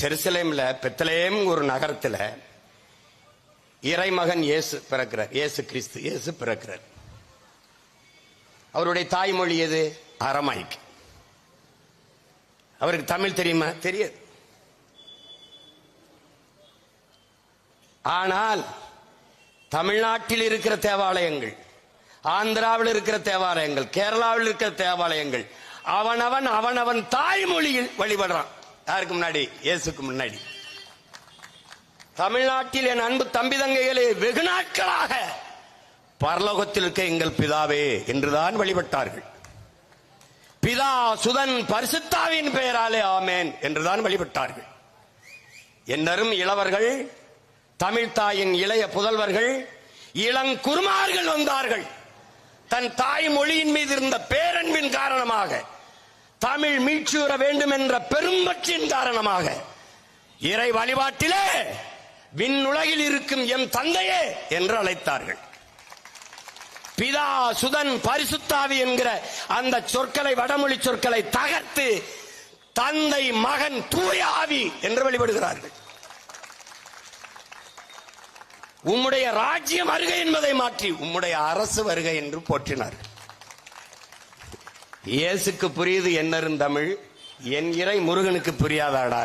ஜெருசலேம்ல Bethlehem ஒரு நகரத்துல இறைமகன் இயேசு பிறக்கிறார். இயேசு கிறிஸ்து இயேசு பிறக்கிறார். அவருடைய தாய்மொழி எது? அரமாய்க்கு. அவருக்கு தமிழ் தெரியுமா? தெரியாது. ஆனால் தமிழ்நாட்டில் இருக்கிற தேவாலயங்கள், ஆந்திராவில் இருக்கிற தேவாலயங்கள், கேரளாவில் இருக்கிற தேவாலயங்கள் அவனவன் தாய்மொழியில் வழிபடுறான். யாருக்கு முன்னாடி? இயேசுக்கு முன்னாடி. தமிழ்நாட்டில் என் அன்பு தம்பி தங்கைகளே, வெகு நாட்களாக பரலோகத்தில் இருக்க எங்கள் பிதாவே என்றுதான் வழிபட்டார்கள். பிதா சுதன் பரிசுத்தாவின் பெயராலே ஆமேன் என்றுதான் வழிபட்டார்கள். என்னரும் இளவர்கள், தமிழ் தாயின் இளைய புதல்வர்கள், இளங்குருமார்கள் வந்தார்கள். தன் தாய் மொழியின் மீது இருந்த பேரன்பின் காரணமாக, தமிழ் மீட்சியுற வேண்டும் என்ற பெரும்பற்றின் காரணமாக, இறை வழிபாட்டிலே விண்ணுலகில் இருக்கும் எம் தந்தையே என்று அழைத்தார்கள். பிதா சுதன் பரிசுத்தாவி என்கிற அந்த சொற்களை, வடமொழி சொற்களை தகர்த்து தந்தை மகன் தூய ஆவி என்று வழிபடுகிறார்கள். உம்முடைய ராஜ்யம் வருகை என்பதை மாற்றி உம்முடைய அரசு வருகை என்று போற்றினார். இயேசுக்கு புரியுது என்னரும் தமிழ், என் இறை முருகனுக்கு புரியாதாடா.